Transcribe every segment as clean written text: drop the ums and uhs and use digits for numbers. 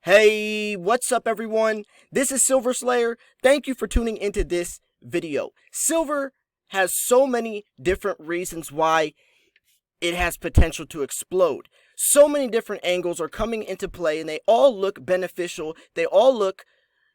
Hey, what's up everyone? This is Silver Slayer. Thank you for tuning into this video. Silver has so many different reasons why it has potential to explode. So many different angles are coming into play and they all look beneficial. They all look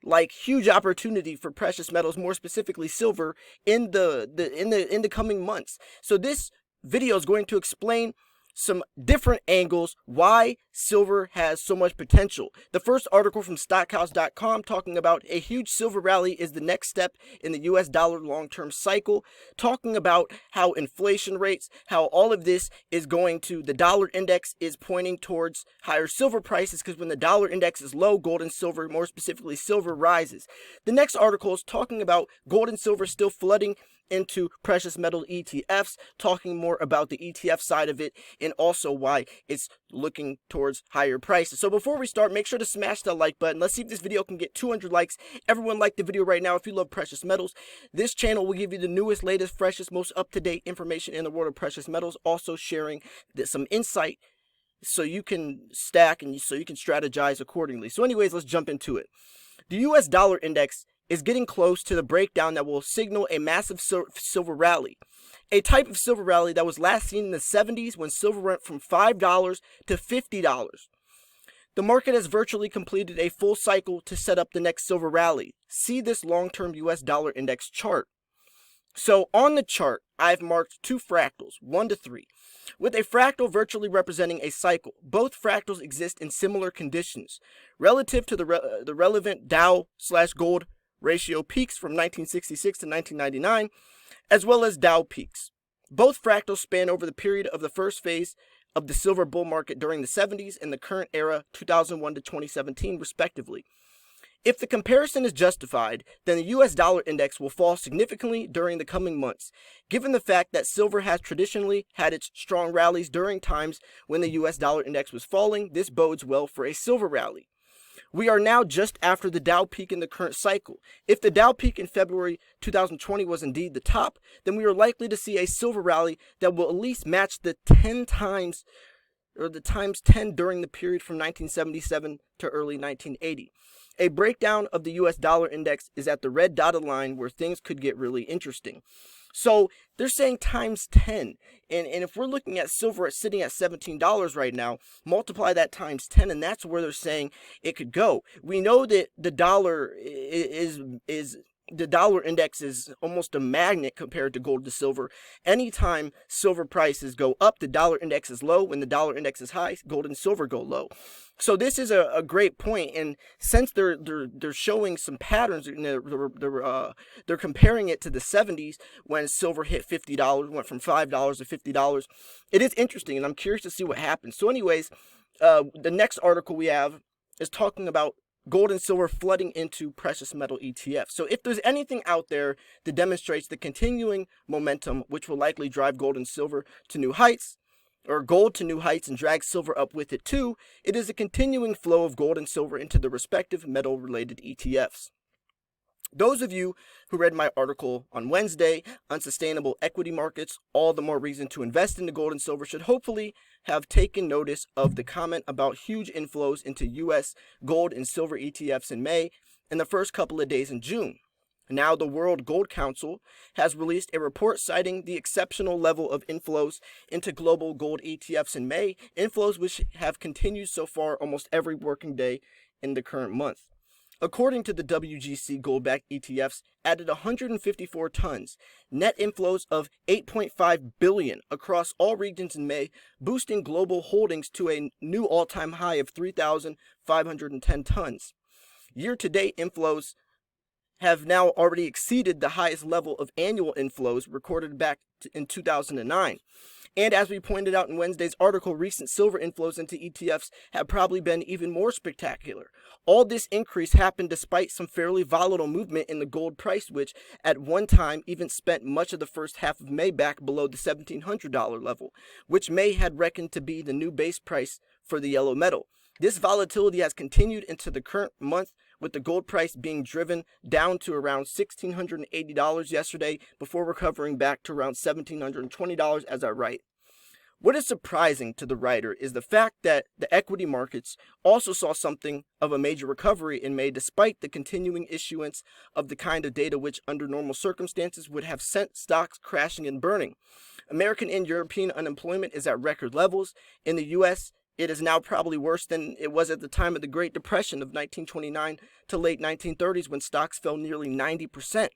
like huge opportunity for precious metals, more specifically silver, in the coming months. So this video is going to explain some different angles why silver has so much potential. The first article from stockhouse.com talking about a huge silver rally is the next step in the US dollar long-term cycle, talking about how inflation rates, how all of this is going to, the dollar index is pointing towards higher silver prices because when the dollar index is low, gold and silver, more specifically silver, rises. The next article is talking about gold and silver still flooding into precious metal ETFs, talking more about the ETF side of it and also why it's looking towards higher prices. So before we start, make sure to smash that like button. Let's see if this video can get 200 likes. Everyone like the video right now if you love precious metals. This channel will give you the newest, latest, freshest, most up-to-date information in the world of precious metals, also sharing some insight so you can stack and so you can strategize accordingly. So anyways, let's jump into it. The US dollar index is getting close to the breakdown that will signal a massive silver rally. A type of silver rally that was last seen in the 70s when silver went from $5 to $50. The market has virtually completed a full cycle to set up the next silver rally. See this long-term US dollar index chart. So on the chart, I've marked two fractals, 1 to 3, with a fractal virtually representing a cycle. Both fractals exist in similar conditions. Relative to the relevant Dow/gold ratio peaks from 1966 to 1999, as well as Dow peaks. Both fractals span over the period of the first phase of the silver bull market during the 70s and the current era 2001 to 2017 respectively. If the comparison is justified, then the US dollar index will fall significantly during the coming months. Given the fact that silver has traditionally had its strong rallies during times when the US dollar index was falling, this bodes well for a silver rally. We are now just after the Dow peak in the current cycle. If the Dow peak in February 2020 was indeed the top, then we are likely to see a silver rally that will at least match the times 10 during the period from 1977 to early 1980. A breakdown of the US dollar index is at the red dotted line where things could get really interesting. So they're saying times 10. And if we're looking at silver sitting at $17 right now, multiply that times 10, and that's where they're saying it could go. We know that the dollar the dollar index is almost a magnet compared to gold to silver. Anytime silver prices go up, the dollar index is low. When the dollar index is high, gold and silver go low. So this is a great point, and since they're showing some patterns, they're comparing it to the 70s when silver hit $50, went from $5 to $50. It is interesting, and I'm curious to see what happens. So anyways, the next article we have is talking about gold and silver flooding into precious metal ETFs. So if there's anything out there that demonstrates the continuing momentum, which will likely drive gold and silver to new heights, or gold to new heights and drag silver up with it too, it is a continuing flow of gold and silver into the respective metal-related ETFs. Those of you who read my article on Wednesday, Unsustainable Equity Markets, all the more reason to invest in the gold and silver, should hopefully have taken notice of the comment about huge inflows into US gold and silver ETFs in May and the first couple of days in June. Now the World Gold Council has released a report citing the exceptional level of inflows into global gold ETFs in May, inflows which have continued so far almost every working day in the current month. According to the WGC gold-backed ETFs, added 154 tons, net inflows of $8.5 billion across all regions in May, boosting global holdings to a new all-time high of 3,510 tons. Year-to-date inflows have now already exceeded the highest level of annual inflows recorded back in 2009. And as we pointed out in Wednesday's article, recent silver inflows into ETFs have probably been even more spectacular. All this increase happened despite some fairly volatile movement in the gold price, which at one time even spent much of the first half of May back below the $1,700 level, which May had reckoned to be the new base price for the yellow metal. This volatility has continued into the current month, with the gold price being driven down to around $1,680 yesterday before recovering back to around $1,720 as I write. What is surprising to the writer is the fact that the equity markets also saw something of a major recovery in May despite the continuing issuance of the kind of data which under normal circumstances would have sent stocks crashing and burning. American and European unemployment is at record levels. In the U.S., it is now probably worse than it was at the time of the Great Depression of 1929 to late 1930s when stocks fell nearly 90%.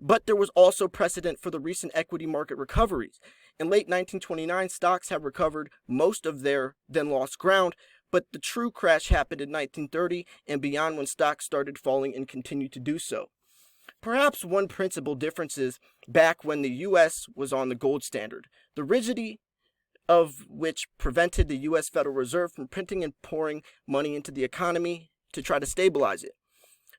But there was also precedent for the recent equity market recoveries. In late 1929, stocks had recovered most of their then lost ground, but the true crash happened in 1930 and beyond when stocks started falling and continued to do so. Perhaps one principal difference is back when the U.S. was on the gold standard, the rigidity of which prevented the U.S. Federal Reserve from printing and pouring money into the economy to try to stabilize it.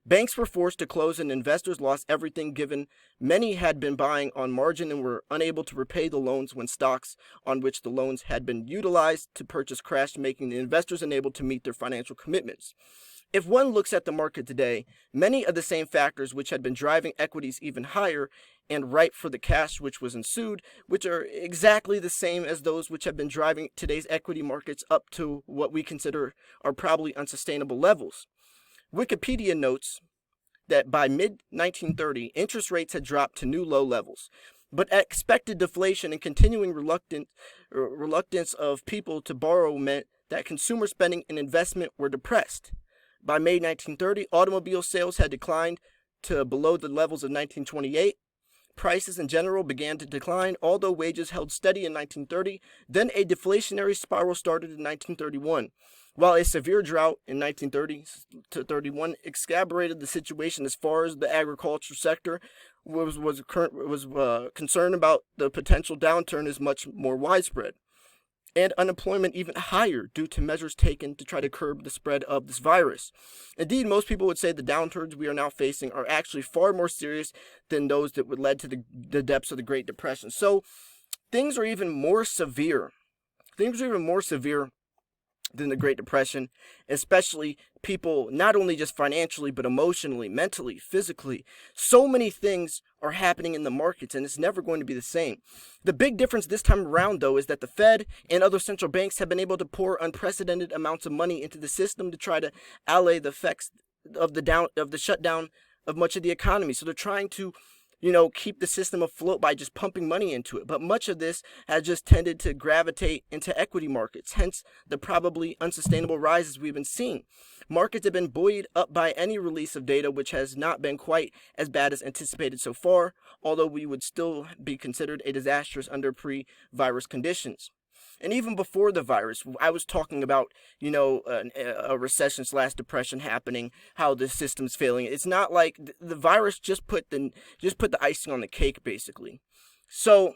Banks were forced to close and investors lost everything given many had been buying on margin and were unable to repay the loans when stocks on which the loans had been utilized to purchase crashed, making the investors unable to meet their financial commitments. If one looks at the market today, many of the same factors which had been driving equities even higher and ripe for the cash which was ensued, which are exactly the same as those which have been driving today's equity markets up to what we consider are probably unsustainable levels. Wikipedia notes that by mid-1930, interest rates had dropped to new low levels, but expected deflation and continuing reluctance of people to borrow meant that consumer spending and investment were depressed. By May 1930, automobile sales had declined to below the levels of 1928. Prices in general began to decline, although wages held steady in 1930. Then a deflationary spiral started in 1931. While a severe drought in 1930 to 31 exacerbated the situation as far as the agriculture sector was concerned about, the potential downturn is much more widespread, and unemployment even higher due to measures taken to try to curb the spread of this virus. Indeed, most people would say the downturns we are now facing are actually far more serious than those that would lead to the depths of the Great Depression. So things are even more severe. Things are even more severe than the Great Depression, especially people not only just financially, but emotionally, mentally, physically. So many things are happening in the markets, and it's never going to be the same. The big difference this time around, though, is that the Fed and other central banks have been able to pour unprecedented amounts of money into the system to try to allay the effects of the shutdown of much of the economy. So they're trying to keep the system afloat by just pumping money into it. But much of this has just tended to gravitate into equity markets, hence the probably unsustainable rises we've been seeing. Markets have been buoyed up by any release of data which has not been quite as bad as anticipated so far, although we would still be considered a disastrous under pre-virus conditions. And even before the virus, I was talking about, a recession / depression happening, how the system's failing. It's not like the virus just put the icing on the cake, basically. So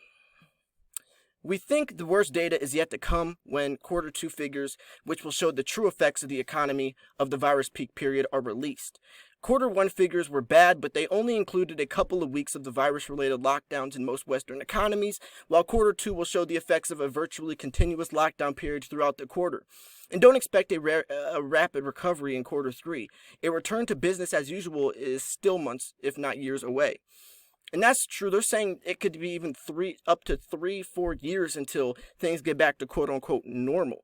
we think the worst data is yet to come when Q2 figures, which will show the true effects of the economy of the virus peak period, are released. Q1 figures were bad, but they only included a couple of weeks of the virus-related lockdowns in most Western economies, while Q2 will show the effects of a virtually continuous lockdown period throughout the quarter. And don't expect a rapid recovery in Q3. A return to business as usual is still months, if not years, away. And that's true. They're saying it could be even up to 3-4 years until things get back to quote-unquote normal.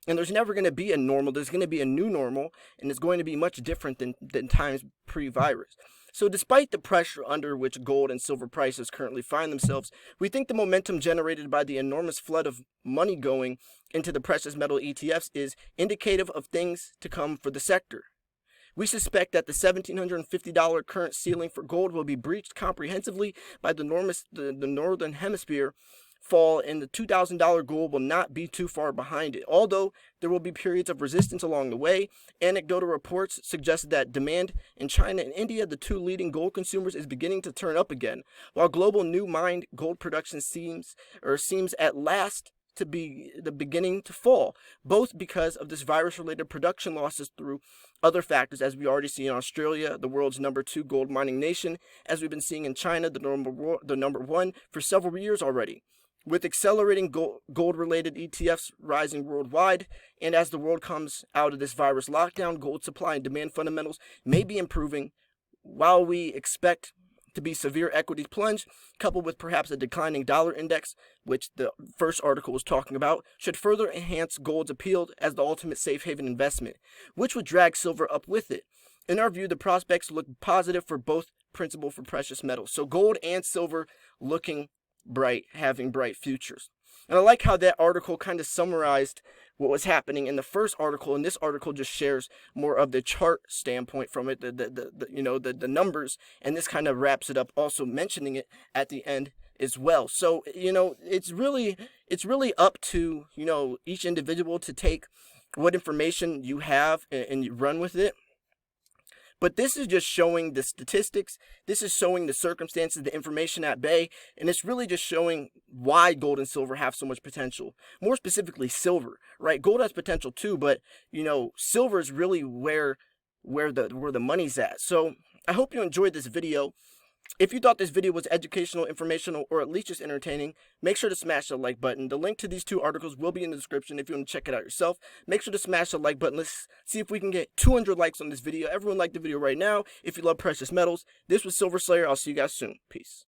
And there's never going to be a normal. There's going to be a new normal, and it's going to be much different than times pre-virus. So despite the pressure under which gold and silver prices currently find themselves, we think the momentum generated by the enormous flood of money going into the precious metal ETFs is indicative of things to come for the sector. We suspect that the $1,750 current ceiling for gold will be breached comprehensively by the Northern Hemisphere fall, and the $2,000 goal will not be too far behind it. Although there will be periods of resistance along the way, anecdotal reports suggest that demand in China and India, the two leading gold consumers, is beginning to turn up again, while global new mined gold production seems at last to be beginning to fall, both because of this virus-related production losses through other factors, as we already see in Australia, the world's number 2 gold mining nation, as we've been seeing in China, the number 1 for several years already. With accelerating gold-related ETFs rising worldwide, and as the world comes out of this virus lockdown, gold supply and demand fundamentals may be improving. While we expect to be severe equities plunge, coupled with perhaps a declining dollar index, which the first article was talking about, should further enhance gold's appeal as the ultimate safe haven investment, which would drag silver up with it. In our view, the prospects look positive for both principal for precious metals. So gold and silver looking bright, having bright futures. And I like how that article kind of summarized what was happening in the first article, and this article just shares more of the chart standpoint from it, the numbers, and this kind of wraps it up, also mentioning it at the end as well. So, it's really up to, each individual to take what information you have and you run with it. But this is just showing the statistics, this is showing the circumstances, the information at bay, and it's really just showing why gold and silver have so much potential. More specifically, silver, right? Gold has potential too, but, silver is really where the money's at. So I hope you enjoyed this video. If you thought this video was educational, informational, or at least just entertaining, make sure to smash the like button. The link to these 2 articles will be in the description if you want to check it out yourself. Make sure to smash the like button. Let's see if we can get 200 likes on this video. Everyone like the video right now if you love precious metals. This was Silver Slayer. I'll see you guys soon. Peace.